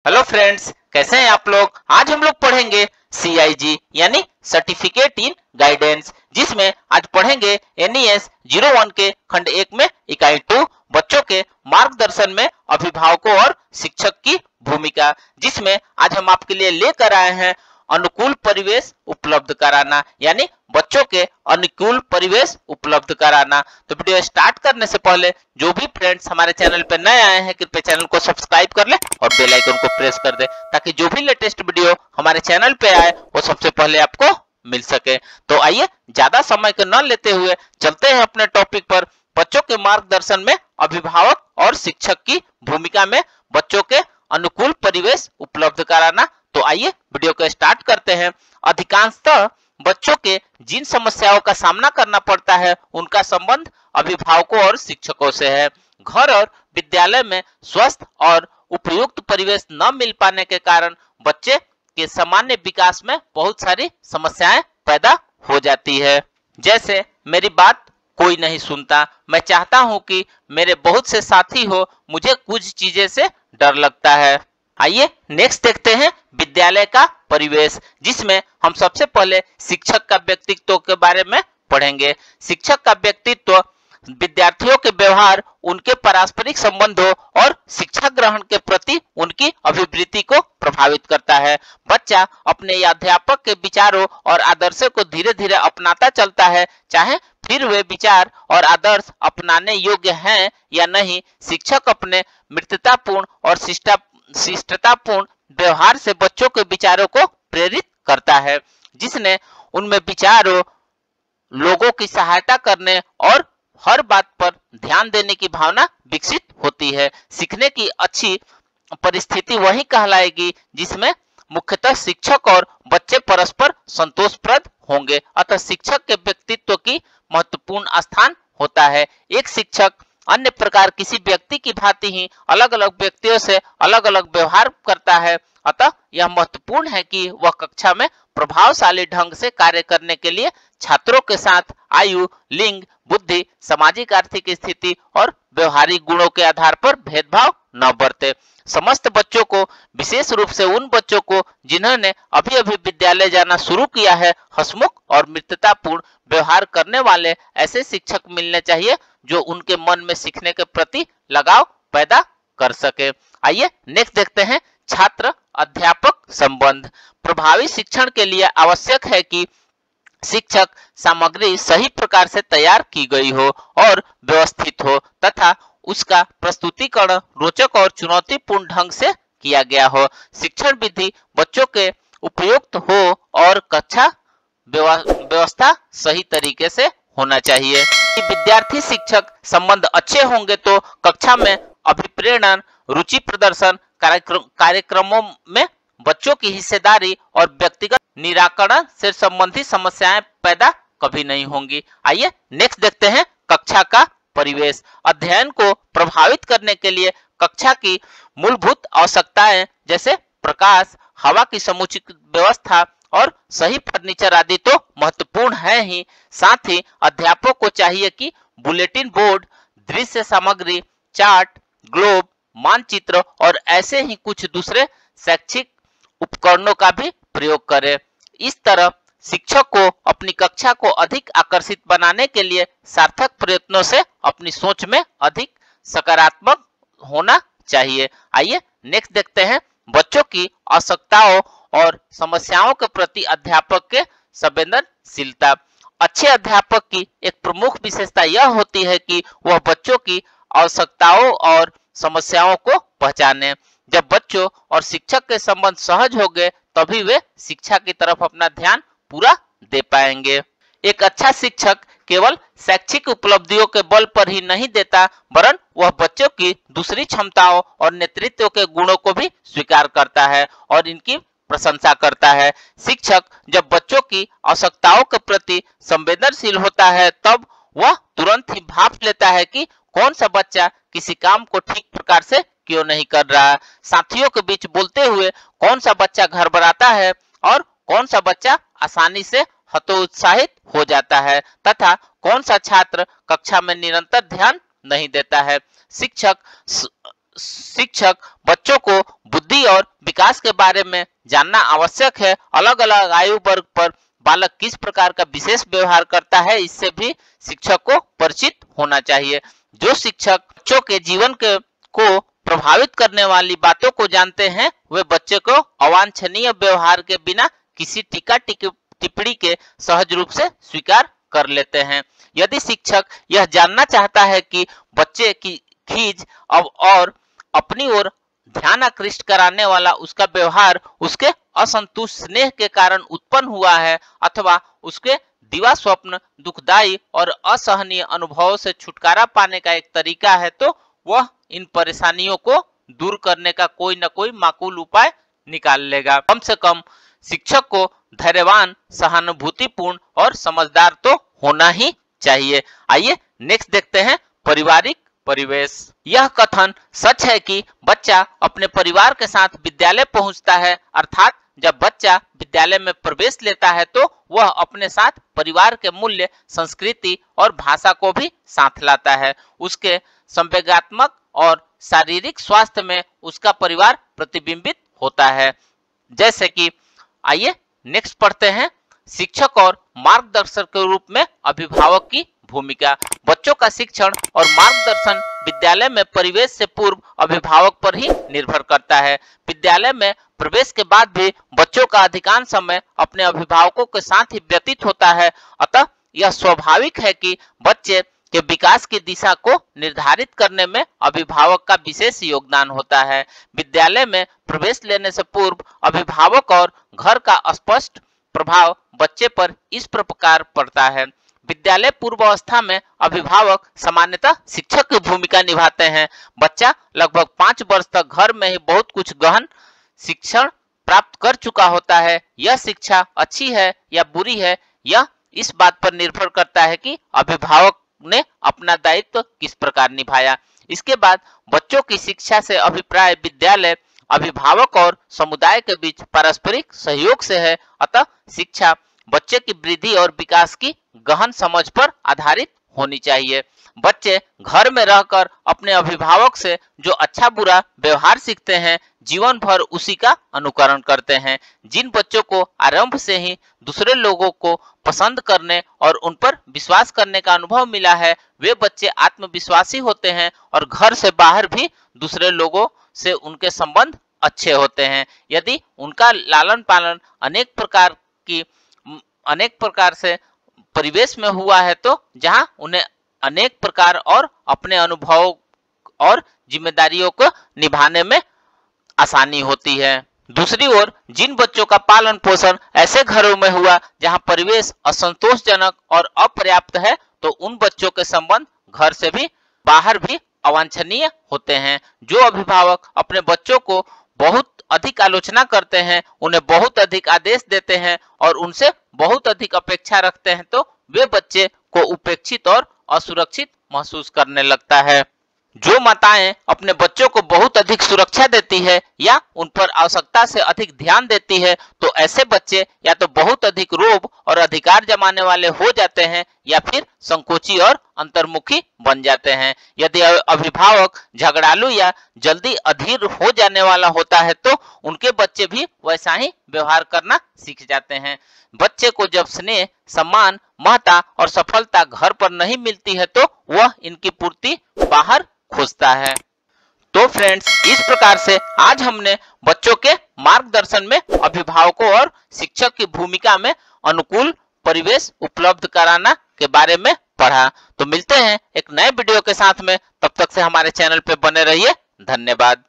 Hello friends, कैसे हैं आप लोग। आज हम लोग पढ़ेंगे CIG यानी सर्टिफिकेट इन गाइडेंस, जिसमें आज पढ़ेंगे NES 01 के खंड 1 में इकाई 2 बच्चों के मार्गदर्शन में अभिभावकों और शिक्षक की भूमिका, जिसमें आज हम आपके लिए लेकर आए हैं अनुकूल परिवेश उपलब्ध कराना, यानी बच्चों के अनुकूल परिवेश उपलब्ध कराना। तो वीडियो स्टार्ट करने से पहले जो भी फ्रेंड्स हमारे चैनल पे नए आए हैं, कृपया चैनल को सब्सक्राइब कर ले और बेल आइकन को प्रेस कर दे, ताकि जो भी लेटेस्ट वीडियो हमारे चैनल पे आए वो सबसे पहले आपको मिल सके। तो आइए ज्यादा समय को न लेते हुए चलते हैं अपने टॉपिक पर। बच्चों के मार्गदर्शन में अभिभावक और शिक्षक की भूमिका में बच्चों के अनुकूल परिवेश उपलब्ध कराना। तो आइए वीडियो को स्टार्ट करते हैं। अधिकांशतः बच्चों के जिन समस्याओं का सामना करना पड़ता है उनका संबंध अभिभावकों और शिक्षकों से है। घर और विद्यालय में स्वस्थ और उपयुक्त परिवेश न मिल पाने के कारण बच्चे के सामान्य विकास में बहुत सारी समस्याएं पैदा हो जाती है। जैसे मेरी बात कोई नहीं सुनता, मैं चाहता हूं कि मेरे बहुत से साथी हो, मुझे कुछ चीजें से डर लगता है। आइए नेक्स्ट देखते हैं विद्यालय का परिवेश, जिसमें हम सबसे पहले शिक्षक का व्यक्तित्व के बारे में पढ़ेंगे। शिक्षक का व्यक्तित्व विद्यार्थियों के व्यवहार, उनके पारस्परिक संबंधों और शिक्षा ग्रहण के प्रति उनकी अभिवृत्ति को प्रभावित करता है। बच्चा अपने अध्यापक के विचारों और आदर्शों को धीरे धीरे अपनाता चलता है, चाहे फिर वे विचार और आदर्श अपनाने योग्य हैं या नहीं। शिक्षक अपने मित्रतापूर्ण और शिष्टतापूर्ण व्यवहार से बच्चों के विचारों को प्रेरित करता है, जिसने उनमें विचारों, लोगों की सहायता करने और हर बात पर ध्यान देने की भावना विकसित होती है। सीखने की अच्छी परिस्थिति वही कहलाएगी जिसमें मुख्यतः शिक्षक और बच्चे परस्पर संतोषप्रद होंगे। अतः शिक्षक के व्यक्तित्व की महत्वपूर्ण स्थान होता है। एक शिक्षक अन्य प्रकार किसी व्यक्ति की भांति ही अलग अलग व्यक्तियों से अलग अलग व्यवहार करता है। अतः यह महत्वपूर्ण है कि वह कक्षा में प्रभावशाली ढंग से कार्य करने के लिए छात्रों के साथ आयु, लिंग, बुद्धि, सामाजिक आर्थिक स्थिति और व्यवहारिक गुणों के आधार पर भेदभाव न बरते। समस्त बच्चों को, विशेष रूप से उन बच्चों को जिन्होंने अभी अभी विद्यालय जाना शुरू किया है, हंसमुख और मित्रतापूर्ण व्यवहार करने वाले ऐसे शिक्षक मिलने चाहिए जो उनके मन में सीखने के प्रति लगाव पैदा कर सके। आइए नेक्स्ट देखते हैं छात्र अध्यापक संबंध। प्रभावी शिक्षण के लिए आवश्यक है कि शिक्षक सामग्री सही प्रकार से तैयार की गई हो और व्यवस्थित हो तथा उसका प्रस्तुतिकरण रोचक और चुनौतीपूर्ण ढंग से किया गया हो। शिक्षण विधि बच्चों के उपयुक्त हो और कक्षा व्यवस्था सही तरीके से होना चाहिए। विद्यार्थी शिक्षक संबंध अच्छे होंगे तो कक्षा में अभिप्रेरण, रुचि प्रदर्शन कार्यक्रमों में बच्चों की हिस्सेदारी और व्यक्तिगत निराकरण से संबंधित समस्याएं पैदा कभी नहीं होंगी। आइए नेक्स्ट देखते हैं कक्षा का परिवेश। अध्ययन को प्रभावित करने के लिए कक्षा की मूलभूत आवश्यकताएं जैसे प्रकाश, हवा की समुचित व्यवस्था और सही फर्नीचर आदि तो महत्वपूर्ण है ही। साथ ही अध्यापक को चाहिए कि बुलेटिन बोर्ड, दृश्य सामग्री, चार्ट, ग्लोब, मानचित्र और ऐसे ही कुछ दूसरे शैक्षिक उपकरणों का भी प्रयोग करें। इस तरह शिक्षक को अपनी कक्षा को अधिक आकर्षित बनाने के लिए सार्थक प्रयत्नों से अपनी सोच में अधिक सकारात्मक होना चाहिए। आइए नेक्स्ट देखते हैं बच्चों की आवश्यकताओं और समस्याओं के प्रति अध्यापक के संवेदनशीलता। अच्छे अध्यापक की एक प्रमुख विशेषता यह होती है कि वह बच्चों की आवश्यकताओं और समस्याओं को पहचाने। जब बच्चों और शिक्षक के संबंध सहज हो गए तभी वे शिक्षा की तरफ अपना ध्यान पूरा दे पाएंगे। एक अच्छा शिक्षक केवल शैक्षिक उपलब्धियों के बल पर ही नहीं देता, वरन वह बच्चों की दूसरी क्षमताओं और नेतृत्व के गुणों को भी स्वीकार करता है और इनकी प्रशंसा करता है। शिक्षक जब बच्चों की आवश्यकताओं के प्रति संवेदनशील होता है तब वह तुरंत ही भाप लेता है कि कौन सा बच्चा किसी काम को ठीक प्रकार से क्यों नहीं कर रहा, साथियों के बीच बोलते हुए कौन सा बच्चा घबराता है और कौन सा बच्चा आसानी से हतोत्साहित हो जाता है तथा कौन सा छात्र कक्षा में निरंतर ध्यान नहीं देता है। शिक्षक शिक्षक बच्चों को बुद्धि और विकास के बारे में जानना आवश्यक है। अलग अलग आयु वर्ग पर बालक किस प्रकार का विशेष व्यवहार करता है, इससे भी शिक्षक को परिचित होना चाहिए। जो शिक्षक बच्चों के जीवन को प्रभावित करने वाली बातों को जानते हैं, वे बच्चे को अवांछनीय व्यवहार के बिना किसी टीका टिप्पणी के सहज रूप से स्वीकार कर लेते हैं। यदि शिक्षक यह जानना चाहता है कि बच्चे की खींच और अपनी ओर ध्यान आकृष्ट कराने वाला उसका व्यवहार उसके असंतुष्ट स्नेह के कारण उत्पन्न हुआ है अथवा उसके दिवा स्वप्न दुखदायी और असहनीय अनुभवों से छुटकारा पाने का एक तरीका है, तो वह इन परेशानियों को दूर करने का कोई न कोई माकूल उपाय निकाल लेगा। कम से कम शिक्षक को धैर्यवान, सहानुभूतिपूर्ण और समझदार तो होना ही चाहिए। आइए नेक्स्ट देखते हैं पारिवारिक परिवेश। यह कथन सच है कि बच्चा अपने परिवार के साथ विद्यालय पहुंचता है, अर्थात जब बच्चा विद्यालय में प्रवेश लेता है तो वह अपने साथ परिवार के मूल्य, संस्कृति और भाषा को भी साथ लाता है। उसके संवेगात्मक और शारीरिक स्वास्थ्य में उसका परिवार प्रतिबिंबित होता है। जैसे कि आइए नेक्स्ट पढ़ते हैं, शिक्षक और मार्गदर्शक के रूप में अभिभावक की भूमिका। बच्चों का शिक्षण और मार्गदर्शन विद्यालय में प्रवेश से पूर्व अभिभावक पर ही निर्भर करता है। विद्यालय में प्रवेश के बाद भी बच्चों का अधिकांश समय अपने अभिभावकों के साथ ही व्यतीत होता है। अतः यह स्वाभाविक है कि बच्चे के विकास की दिशा को निर्धारित करने में अभिभावक का विशेष योगदान होता है। विद्यालय में प्रवेश लेने से पूर्व अभिभावक और घर का स्पष्ट प्रभाव बच्चे पर इस प्रकार पड़ता है। विद्यालय पूर्वावस्था में अभिभावक सामान्यतः शिक्षक की भूमिका निभाते हैं। बच्चा लगभग 5 वर्ष तक घर में ही बहुत कुछ गहन शिक्षण प्राप्त कर चुका होता है। यह शिक्षा अच्छी है या बुरी है, यह इस बात पर निर्भर करता है कि अभिभावक ने अपना दायित्व किस प्रकार निभाया। इसके बाद बच्चों की शिक्षा से अभिप्राय विद्यालय, अभिभावक और समुदाय के बीच पारस्परिक सहयोग से है। अतः शिक्षा बच्चे की वृद्धि और विकास की गहन समझ पर आधारित होनी चाहिए। बच्चे घर में रहकर अपने अभिभावक से जो अच्छा बुरा व्यवहार सीखते हैं, जीवन भर उसी का अनुकरण करते हैं। जिन बच्चों को आरंभ से ही दूसरे लोगों को पसंद करने और उन पर विश्वास करने का अनुभव मिला है, वे बच्चे आत्मविश्वासी होते हैं और घर से बाहर भी दूसरे लोगों से उनके संबंध अच्छे होते हैं। यदि उनका लालन पालन अनेक प्रकार से परिवेश में हुआ है, तो जहां उन्हें अनेक प्रकार और अपने अनुभवों और जिम्मेदारियों को निभाने में आसानी होती है। दूसरी ओर जिन बच्चों का पालन पोषण ऐसे घरों में हुआ जहां परिवेश असंतोषजनक और अपर्याप्त है, तो उन बच्चों के संबंध घर से भी बाहर भी अवांछनीय होते हैं। जो अभिभावक अपने बच्चों को बहुत अधिक आलोचना करते हैं, उन्हें बहुत अधिक आदेश देते हैं और उनसे बहुत अधिक अपेक्षा रखते हैं, तो वे बच्चे को उपेक्षित और असुरक्षित महसूस करने लगता है। जो माताएं अपने बच्चों को बहुत अधिक सुरक्षा देती है या उन पर आवश्यकता से अधिक ध्यान देती है, तो ऐसे बच्चे या तो बहुत अधिक रोब और अधिकार जमाने वाले हो जाते हैं या फिर संकोची और अंतर्मुखी बन जाते हैं। यदि अभिभावक झगड़ालू या जल्दी अधीर हो जाने वाला होता है, तो उनके बच्चे भी वैसा ही व्यवहार करना सीख जाते हैं। बच्चे को जब स्नेह, सम्मान, महत्ता और सफलता घर पर नहीं मिलती है, तो वह इनकी पूर्ति बाहर खोजता है। तो फ्रेंड्स, इस प्रकार से आज हमने बच्चों के मार्गदर्शन में अभिभावकों और शिक्षक की भूमिका में अनुकूल परिवेश उपलब्ध कराना के बारे में पढ़ा। तो मिलते हैं एक नए वीडियो के साथ में, तब तक से हमारे चैनल पे बने रहिए। धन्यवाद।